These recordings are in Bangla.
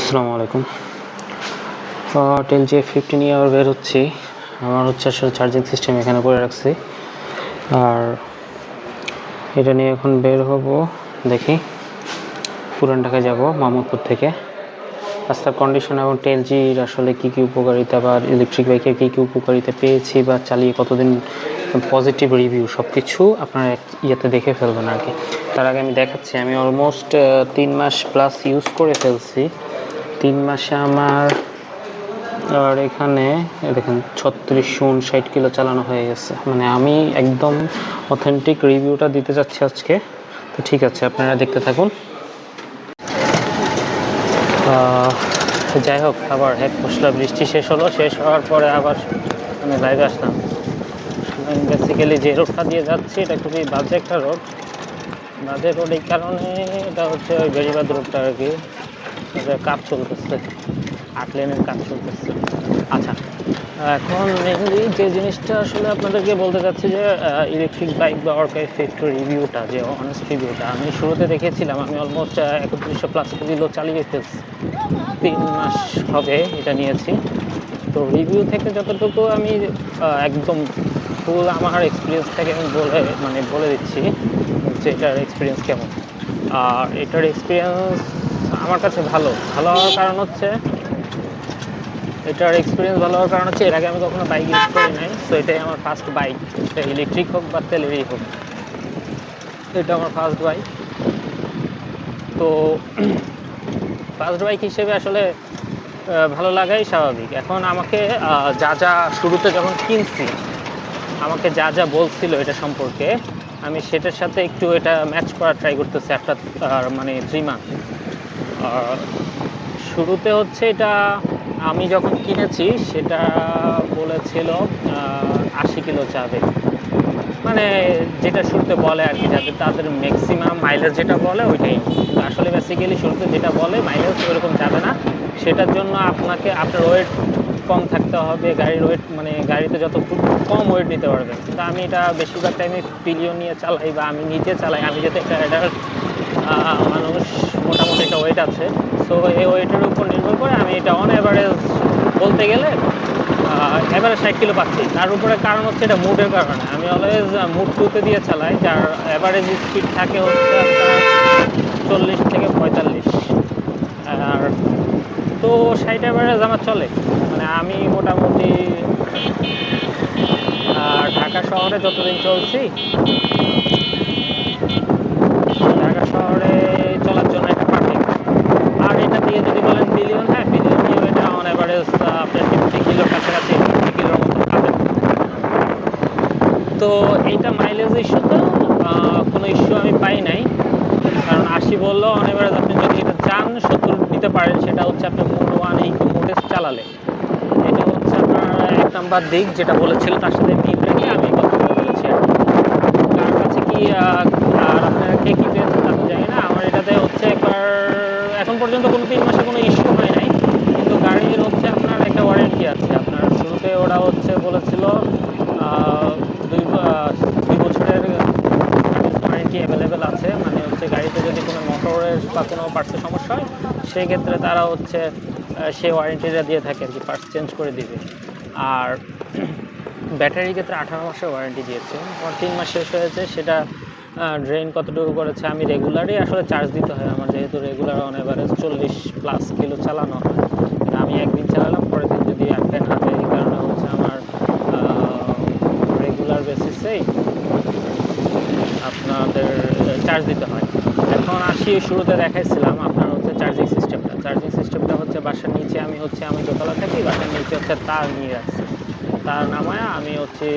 আসসালামু আলাইকুম। টেল J15 নিয়ে আবার বের হচ্ছি। আমার হচ্ছে আসলে চার্জিং সিস্টেম এখানে করে রাখছি, আর এটা নিয়ে এখন বের হব। দেখি, পুরান ঢাকায় যাব মোহাম্মদপুর থেকে। রাস্তার কন্ডিশন এবং টেলজির আসলে কী কী উপকারিতা বা ইলেকট্রিক বাইকের কী কী উপকারিতা পেয়েছি বা চালিয়ে কতদিন পজিটিভ রিভিউ সব কিছু আপনারা ইয়েতে দেখে ফেলবেন আর কি। তার আগে আমি দেখাচ্ছি, আমি অলমোস্ট 3 মাস প্লাস ইউজ করে ফেলছি। 3 মাসে আমার আর এখানে দেখেন 3659 কিলো চালানো হয়ে গেছে। মানে আমি একদম অথেন্টিক রিভিউটা দিতে যাচ্ছি আজকে। তো ঠিক আছে, আপনারা দেখতে থাকুন। যাই হোক, আবার এক মশলা বৃষ্টি শেষ হলো। শেষ হওয়ার পরে আবার আমি লাইভে আসলাম। বেসিক্যালি যে রোডটা দিয়ে যাচ্ছি এটা খুবই বাজে একটা রোড। বাজে রোড এই কারণে, এটা হচ্ছে ওই বেড়িবাঁধ রোডটা আর কি, কাজ চলতেছে, 8 লেনের কাজ চলতেছে। আচ্ছা, এখন মেইনলি যে জিনিসটা আসলে আপনাদেরকে বলতে চাচ্ছি যে ইলেকট্রিক বাইক বা অর্কাই ফ্যাক্টরি রিভিউটা, যে অনেস্ট রিভিউটা আমি শুরুতে দেখেছিলাম। আমি অলমোস্ট 3100 প্লাস কিলো চালিয়ে ফেলছি, 3 মাস হবে এটা নিয়েছি। তো রিভিউ থেকে যতটুকু আমি একদম ফুল আমার এক্সপিরিয়েন্স থেকে আমি বলে দিচ্ছি যে এটার এক্সপিরিয়েন্স কেমন। আর এটার এক্সপিরিয়েন্স আমার কাছে ভালো হওয়ার কারণ হচ্ছে, এর আগে আমি কখনো বাইক ইউজ করি নাই। সো এটাই আমার ফার্স্ট বাইক, এটা ইলেকট্রিক হোক বা তেলেরই হোক, এটা আমার ফার্স্ট বাইক। তো ফার্স্ট বাইক হিসেবে আসলে ভালো লাগাই স্বাভাবিক। এখন আমাকে যা শুরুতে যখন কিনছি, আমাকে যা বলছিল এটা সম্পর্কে, আমি সেটার সাথে একটু এটা ম্যাচ করার ট্রাই করতেছি একটা 3 মান্থ। শুরুতে হচ্ছে এটা আমি যখন কিনেছি সেটা বলেছিল 80 কিলো যাবে, মানে যেটা শুরুতে বলে আর কি, তাদের ম্যাক্সিমাম মাইলেজ যেটা বলে ওইটাই। কিন্তু আসলে বেসিক্যালি শুরুতে যেটা বলে মাইলেজ ওইরকম যাবে না। সেটার জন্য আপনার ওয়েট কম থাকতে হবে, গাড়ির ওয়েট, মানে গাড়িতে যত কম ওয়েট নিতে পারবেন। কিন্তু আমি এটা বেশিরভাগ টাইমে পিলিয়ন নিয়ে চালাই বা আমি নিজে চালাই। আমি যেহেতু একটা অ্যাডাল্ট মানুষ, মোটামুটি একটা ওয়েট আছে। সো এই ওয়েটের উপর নির্ভর করে আমি এটা অন অ্যাভারেজ বলতে গেলে এভারেজ 60 কিলো পাচ্ছি। তার উপরে কারণ হচ্ছে এটা মুডের কারণে। আমি অলওয়েজ মুড 2-তে দিয়ে চালাই, যার অ্যাভারেজ স্পিড থাকে হচ্ছে আপনার 40 থেকে 45। আর তো 60 অ্যাভারেজ আমার চলে। মানে আমি মোটামুটি ঢাকা শহরে যতদিন চলছি, ঢাকা শহরে চলার জন্য এটা পারফেক্ট। আর এটা দিয়ে যদি বলেন পিলিয়ন, হ্যাঁ পিলিয়ন নিয়েও এটা অন অ্যাভারেজ আপনার 50 কিলোর কাছাকাছি, 50 কিলোর মতো পাবেন। তো এইটা মাইলেজ ইস্যু তো কোনো ইস্যু আমি পাই নাই, কারণ 80 বললেও অন অ্যাভারেজ আপনি যদি এটা চান 70 নিতে পারেন। সেটা হচ্ছে আপনি মোড 1 ইকো মোডে চালালে। এটা হচ্ছে আপনার 1 নাম্বার দিক যেটা বলেছিল, তার সাথে মিল রেখে আমি কথাটা বলেছি আর কার কাছে কি। আর আপনারা কে কী পেয়েছেন তা তো জানি না। আমার এটাতে হচ্ছে একবার এখন পর্যন্ত কোনো 3 মাসে কোনো ইস্যু হয় নাই। কিন্তু গাড়ির হচ্ছে আপনার একটা ওয়ারেন্টি আছে। আপনার শুরুতে ওরা হচ্ছে বলেছিল 2 বছরের ওয়ারেন্টি অ্যাভেলেবেল আছে। মানে হচ্ছে গাড়িতে যদি কোনো মোটরের বা কোনো পার্টসের সমস্যা হয়, সেই ক্ষেত্রে তারা হচ্ছে সেই ওয়ারেন্টিটা দিয়ে থাকে আর কি, পার্টস চেঞ্জ করে দিবে। আর ব্যাটারির ক্ষেত্রে 18 মাসের ওয়ারেন্টি দিয়েছে। আমার 3 মাস শেষ হয়েছে। সেটা ড্রেন কতটুকু করেছে, আমি রেগুলারই আসলে চার্জ দিতে হয় আমার, যেহেতু regular on average 40 plus kilo চালানো হয়। আমি একদিন চালালাম, পরের দিন যদি একটা না যায়, এই কারণে হচ্ছে আমার রেগুলার বেসিসেই আপনাদের চার্জ দিতে হয়। এখন আসি, শুরুতে দেখাইছিলাম আপনার হচ্ছে চার্জিং সিস্টেমটা হচ্ছে বাসার নিচে। আমি দোতলা থাকি, বাসার নিচে হচ্ছে তার নিয়ে রাখছি। তার নামায় আমি হচ্ছে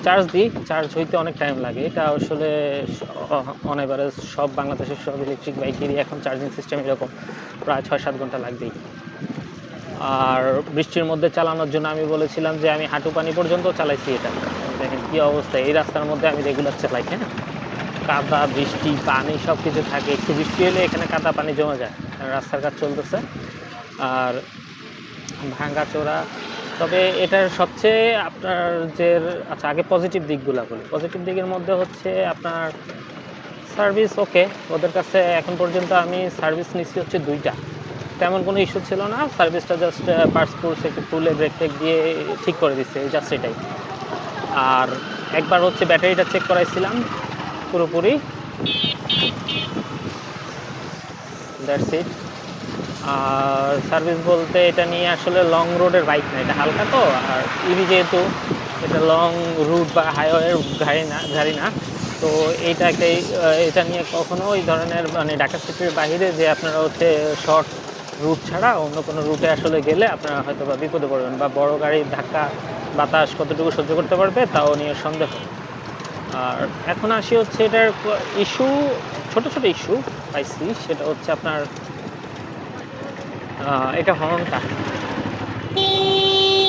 চার্জ দিই। চার্জ হইতে অনেক টাইম লাগে। এটা আসলে অন এভারেজ সব বাংলাদেশের সব ইলেকট্রিক বাইকেরই এখন চার্জিং সিস্টেম এরকম, প্রায় 6-7 ঘন্টা লাগবেই। আর বৃষ্টির মধ্যে চালানোর জন্য আমি বলেছিলাম যে আমি হাঁটু পানি পর্যন্ত চালাইছি এটা। দেখেন কী অবস্থা, এই রাস্তার মধ্যে আমি রেগুলার চালাই। হ্যাঁ, কাদা, বৃষ্টি, পানি সব কিছু থাকে। একটু বৃষ্টি হলে এখানে কাদা পানি জমে যায়, রাস্তার কাজ চলতেছে আর ভাঙা চোরা। তবে এটার সবচেয়ে আপনার যে, আচ্ছা আগে পজিটিভ দিকগুলো বলি। পজিটিভ দিকের মধ্যে হচ্ছে আপনার সার্ভিস ওকে। ওদের কাছে এখন পর্যন্ত আমি সার্ভিস নিচ্ছি হচ্ছে 2টা। তেমন কোনো ইস্যু ছিল না, সার্ভিসটা জাস্ট পার্টস পুরস একটু খুলে ব্রেক টেক দিয়ে ঠিক করে দিচ্ছে, জাস্ট এটাই। আর একবার হচ্ছে ব্যাটারিটা চেক করাইছিলাম পুরোপুরি, দ্যাটস ইট। আর সার্ভিস বলতে এটা নিয়ে আসলে লং রোডের বাইক না, এটা হালকা তো, আর ইভি যেহেতু এটা লং রুট বা হাইওয়ের গাড়ি না, তো এইটা একটা এটা নিয়ে কখনো ওই ধরনের মানে ঢাকা সিটির বাইরে যে আপনারা হচ্ছে শর্ট রুট ছাড়া অন্য কোনো রুটে আসলে গেলে আপনারা হয়তো বা বিপদে পড়বেন, বা বড় গাড়ির ধাক্কা বাতাস কতটুকু সহ্য করতে পারবে তাও নিয়ে সন্দেহ। আর এখন আসি হচ্ছে এটার ইস্যু, ছোট ছোট ইস্যু পাইছি, সেটা হচ্ছে আপনার এটা হর্নটা।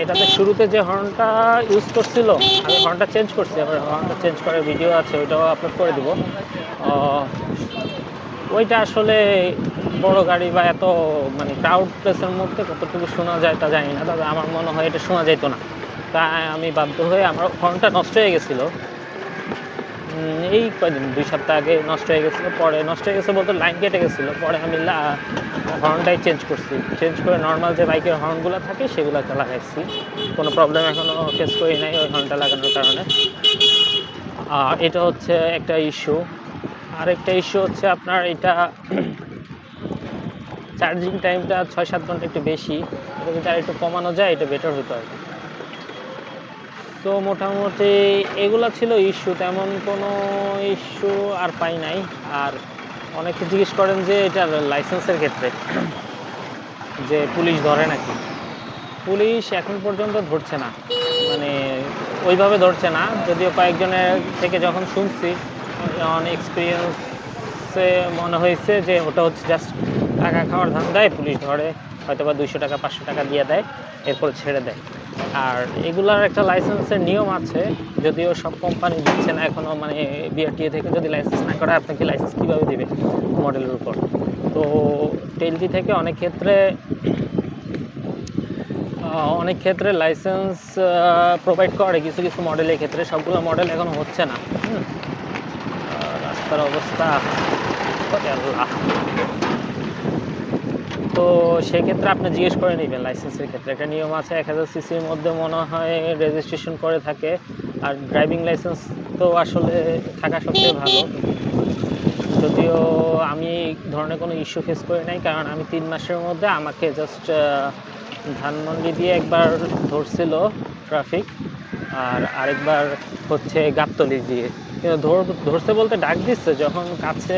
এটাতে শুরুতে যে হর্নটা ইউজ করছিল, আমি হর্নটা চেঞ্জ করছি, আবার হর্নটা চেঞ্জ করার ভিডিও আছে, ওইটাও আপলোড করে দিব। ওইটা আসলে বড় গাড়ি বা এত মানে ক্রাউড প্লেসের মধ্যে কতটুকু শোনা যায় তা জানি না, তবে আমার মনে হয় এটা শোনা যেত না, তাই আমি বাধ্য হয়ে, আমার হর্নটা নষ্ট হয়ে গেছিলো এই কয়দিন, 2 সপ্তাহ আগে নষ্ট হয়ে গেছিলো। পরে নষ্ট হয়ে গেছে বলতে লাইন কেটে গেছিলো, পরে আমি হর্নটাই চেঞ্জ করছি, চেঞ্জ করে নর্মাল যে বাইকের হর্নগুলো থাকে সেগুলোকে লাগাইছি, কোনো প্রবলেম এখনও ফেস করি নাই ওই হর্নটা লাগানোর কারণে। আর এটা হচ্ছে একটা ইস্যু। আরেকটা ইস্যু হচ্ছে আপনার এটা চার্জিং টাইমটা 6-7 ঘন্টা একটু বেশি, এটা যদি আর একটু কমানো যায় এটা বেটার হতো আর কি। তো মোটামুটি এগুলো ছিল ইস্যু, তেমন কোনো ইস্যু আর পাই নাই। আর অনেকে জিজ্ঞেস করেন যে এটার লাইসেন্সের ক্ষেত্রে যে পুলিশ ধরে নাকি, পুলিশ এখন পর্যন্ত ধরছে না, মানে ওইভাবে ধরছে না, যদিও কয়েকজনের থেকে যখন শুনছি অন এক্সপিরিয়েন্সে মনে হয়েছে যে ওটা হচ্ছে জাস্ট টাকা খাওয়ার ধান্দায় পুলিশ ধরে, হয়তো বা 200 টাকা 500 টাকা দিয়ে দেয়, এরপর ছেড়ে দেয়। আর এগুলার একটা লাইসেন্সের নিয়ম আছে, যদিও সব কোম্পানি দিচ্ছে না এখনও, মানে বিআরটিএ থেকে যদি লাইসেন্স না করে আপনাকে লাইসেন্স কীভাবে দেবে মডেলের উপর। তো টেলটি থেকে অনেক ক্ষেত্রে লাইসেন্স প্রোভাইড করে কিছু কিছু মডেলের ক্ষেত্রে, সবগুলো মডেল এখন হচ্ছে না। রাস্তার অবস্থা আল্লাহ, তো সেক্ষেত্রে আপনি জিজ্ঞেস করে নেবেন লাইসেন্সের ক্ষেত্রে, একটা নিয়ম আছে 1000 সিসির মধ্যে মনে হয় রেজিস্ট্রেশন করে থাকে, আর ড্রাইভিং লাইসেন্স তো আসলে থাকা সবচেয়ে ভালো। যদিও আমি ধরনের কোনো ইস্যু ফেস করি নাই, কারণ আমি 3 মাসের মধ্যে আমাকে জাস্ট ধানমন্ডি দিয়ে একবার ধরছিল ট্রাফিক, আর আরেকবার হচ্ছে গাবতলী দিয়ে, কিন্তু ধরছে বলতে ডাক দিচ্ছে, যখন কাছে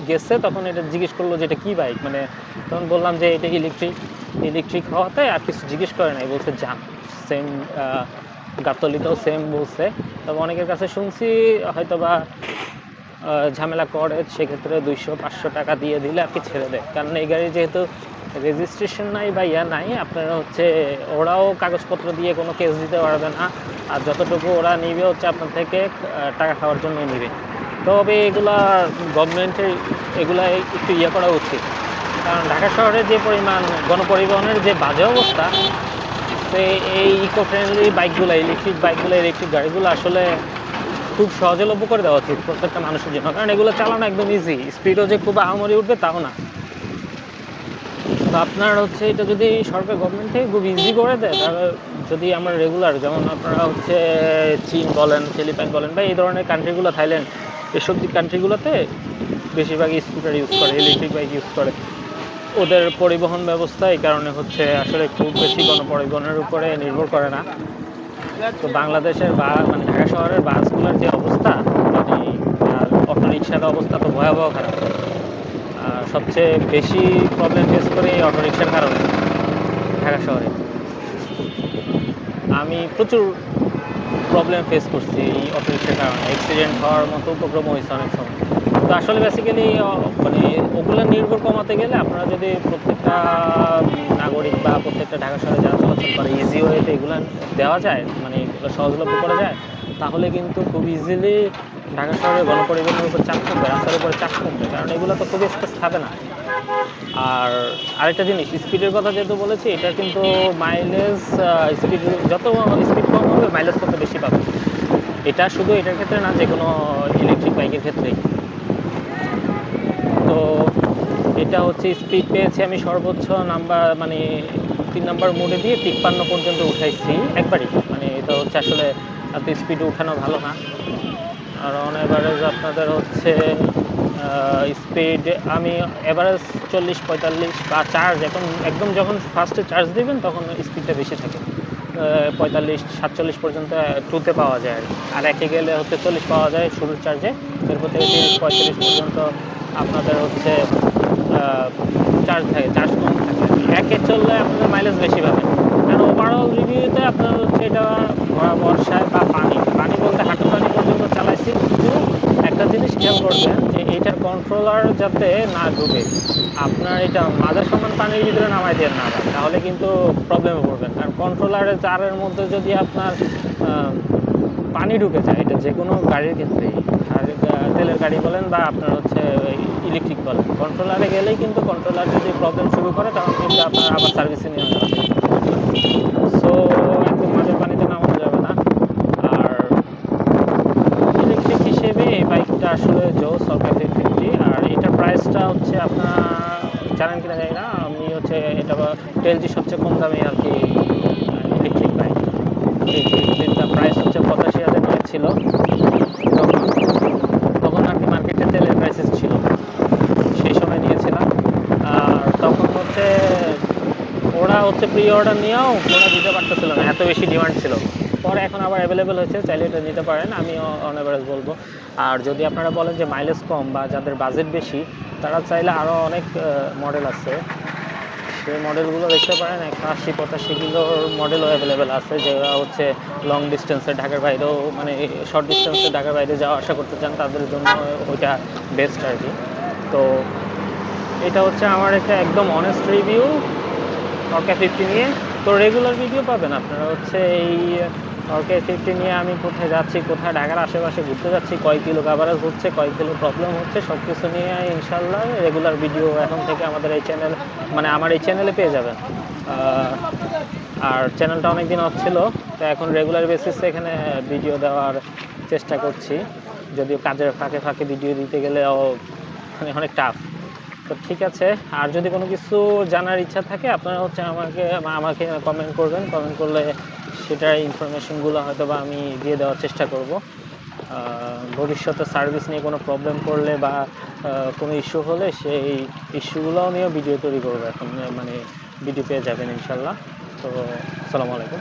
গেছে তখন এটা জিজ্ঞেস করলো যে এটা কী বাইক, মানে তখন বললাম যে এটা ইলেকট্রিক হওয়াতে আর কিছু জিজ্ঞেস করে নাই, বলছে যান। সেম গাবতলীতেও সেম বলছে। তবে অনেকের কাছে শুনছি হয়তোবা ঝামেলা করে, সেক্ষেত্রে 200-500 টাকা দিয়ে দিলে আর কি ছেড়ে দেয়, কারণ এই গাড়ি যেহেতু রেজিস্ট্রেশন নাই বা নাই, আপনারা হচ্ছে ওরাও কাগজপত্র দিয়ে কোনো কেস দিতে পারবে না, আর যতটুকু ওরা নিবে হচ্ছে আপনার থেকে টাকা খাওয়ার জন্য নিবে। তবে এগুলা গভর্নমেন্টের এগুলা একটু করা উচিত, কারণ ঢাকা শহরে যে পরিমাণ গণপরিবহনের যে বাজে অবস্থা, সে এই ইকো ফ্রেন্ডলি বাইকগুলো, ইলেকট্রিক গাড়িগুলো আসলে খুব সহজলভ্য করে দেওয়া উচিত প্রত্যেকটা মানুষের জন্য, কারণ এগুলো চালানো একদম ইজি, স্পিডও যে খুব আহামরি উঠবে তাও না। তো আপনার হচ্ছে এটা যদি সরকার গভর্নমেন্ট থেকে খুব ইজি করে দেয়, তাহলে যদি আমরা রেগুলার, যেমন আপনারা হচ্ছে চীন বলেন, ফিলিপাইন বলেন, বা এই ধরনের কান্ট্রিগুলো, থাইল্যান্ড, এসব কান্ট্রিগুলোতে বেশিরভাগই স্কুটার ইউজ করে, ইলেকট্রিক বাইক ইউজ করে, ওদের পরিবহন ব্যবস্থা এই কারণে হচ্ছে আসলে খুব বেশি গণপরিবহনের উপরে নির্ভর করে না। তো বাংলাদেশের মানে ঢাকা শহরের বাসগুলোর যে অবস্থা, মানে আর অটোরিকশার অবস্থা তো ভয়াবহ খারাপ। সবচেয়ে বেশি প্রবলেম ফেস করি এই অটোরিকশার কারণে ঢাকা শহরে। আমি প্রচুর প্রবলেম ফেস করছি এই অটোরিকশার কারণে, অ্যাক্সিডেন্ট হওয়ার মতো উপক্রম হয়েছে অনেক সময়। তো আসলে বেসিক্যালি মানে ওগুলো নির্ভর কমাতে গেলে আপনারা যদি প্রত্যেকটা নাগরিক বা প্রত্যেকটা ঢাকা শহরে যারা চলাচল করে ইজি ওয়েতে এগুলো দেওয়া যায়, মানে এগুলো সহজলভ্য করা যায়, তাহলে কিন্তু খুব ইজিলি ঢাকা শহরে গণপরিবহনের উপর চাপ কমবে, রাস্তার উপরে চাপ কমবে, কারণ এগুলো তো খুব স্পেস খাবে না। আর আরেকটা জিনিস, স্পিডের কথা যেহেতু বলেছি, এটা কিন্তু মাইলেজ, স্পিড যত স্পিড কম হবে মাইলেজ তত বেশি পাবে। এটা শুধু এটার ক্ষেত্রে না, যে কোনো ইলেকট্রিক বাইকের ক্ষেত্রেই। তো এটা হচ্ছে স্পিড পেয়েছি আমি সর্বোচ্চ নাম্বার, মানে 3 নাম্বার মোডে দিয়ে 53 পর্যন্ত উঠাইছি একবারই। মানে এটা হচ্ছে আসলে এত স্পিড উঠানো ভালো না। আর অন অ্যাভারেজ আপনাদের হচ্ছে স্পিড আমি অ্যাভারেজ 40-45 বা চার্জ এখন একদম যখন ফার্স্টে চার্জ দিবেন তখন স্পিডটা বেশি থাকে, 45-47 পর্যন্ত টুতে পাওয়া যায় আর একে গেলে হচ্ছে 40 পাওয়া যায় শুরুর চার্জে। এরপর থেকে 30-35 পর্যন্ত আপনাদের হচ্ছে চার্জ থাকে, চার্জ কম থাকে। একে চললে আপনাদের মাইলেজ বেশি পাবেন। কারণ ওভারঅল রিভিউতে আপনার হচ্ছে এটা বর্ষায় বা পানি বলতে হাঁটু পানি পর্যন্ত চালাইছি, কিন্তু একটা জিনিস খেয়াল করবেন যে এইটার কন্ট্রোলার যাতে না ঢুকে, আপনার এটা মাঝার সমান পানির ভিতরে নামাই দিয়ে না পারে, তাহলে কিন্তু প্রবলেমে পড়বেন। কারণ কন্ট্রোলারের জারের মধ্যে যদি আপনার পানি ঢুকে যায়, এটা যে কোনো গাড়ির ক্ষেত্রেই, আর তেলের গাড়ি বলেন বা আপনার হচ্ছে ইলেকট্রিক বলেন, কন্ট্রোলারে গেলেই কিন্তু কন্ট্রোলার যদি প্রবলেম শুরু করে তখন কিন্তু আপনার আবার সার্ভিসে নিয়ে যাওয়া যায়। সো একদম মাঝের পানিতে নামানো যাবে না। আর ইলেকট্রিক হিসেবে এই বাইকটা আসলে জোস সরকার 50। আর এটার প্রাইসটা হচ্ছে আপনারা জানেন কিনা জানি না, আমি হচ্ছে এটা টেলজি সবচেয়ে কম দামে আর কি ইলেকট্রিক বাইক। এটার প্রাইস হচ্ছে 85,000 নিয়েছিল তখন, তখন আর কি মার্কেটে তেলের প্রাইসেস ছিল, সেই সময় নিয়েছিলাম। আর তখন হচ্ছে ওরা হচ্ছে প্রি অর্ডার নিয়েও ওরা দিতে পারতেছিল না, এত বেশি ডিমান্ড ছিল। পরে এখন আবার অ্যাভেলেবেল হয়েছে, চাইলে এটা নিতে পারেন, আমি অন অ্যাভারেজ বলবো। আর যদি আপনারা বলেন যে মাইলেজ কম বা যাদের বাজেট বেশি, তারা চাইলে আরও অনেক মডেল আছে, সেই মডেলগুলো দেখতে পারেন। 180-85 কিলোর মডেলও অ্যাভেলেবেল আছে, যেগুলো হচ্ছে লং ডিস্টেন্সে ঢাকার বাইরেও, মানে শর্ট ডিস্টেন্সে ঢাকার বাইরে যাওয়া আসা করতে চান তাদের জন্য ওইটা বেস্ট আর কি। তো এটা হচ্ছে আমার একটা একদম অনেস্ট রিভিউ অর্কা 50 নিয়ে। তো রেগুলার ভিডিও পাবেন আপনারা হচ্ছে এই অর্কা 50 নিয়ে আমি কোথায় যাচ্ছি, কোথায় ঢাকার আশেপাশে ঘুরতে যাচ্ছি, কয় কিলো কাভারেজ হচ্ছে, কয় কিলো প্রবলেম হচ্ছে, সব কিছু নিয়ে ইনশাল্লাহ রেগুলার ভিডিও এখন থেকে আমাদের এই চ্যানেল, মানে আমার এই চ্যানেলে পেয়ে যাবেন। আর চ্যানেলটা অনেক দিন অফ ছিল, তো এখন রেগুলার বেসিসে এখানে ভিডিও দেওয়ার চেষ্টা করছি, যদিও কাজের ফাঁকে ফাঁকে ভিডিও দিতে গেলে মানে অনেক টাফ। তো ঠিক আছে, আর যদি কোনো কিছু জানার ইচ্ছা থাকে আপনারা হচ্ছে আমাকে কমেন্ট করবেন, কমেন্ট করলে সেটার ইনফরমেশনগুলো হয়তো বা আমি দিয়ে দেওয়ার চেষ্টা করব। ভবিষ্যতে সার্ভিস নিয়ে কোনো প্রবলেম পড়লে বা কোনো ইস্যু হলে সেই ইস্যুগুলোও নিয়েও ভিডিও তৈরি করবো এখন, মানে ভিডিও পেয়ে যাবেন ইনশাল্লাহ। তো আসসালামু আলাইকুম।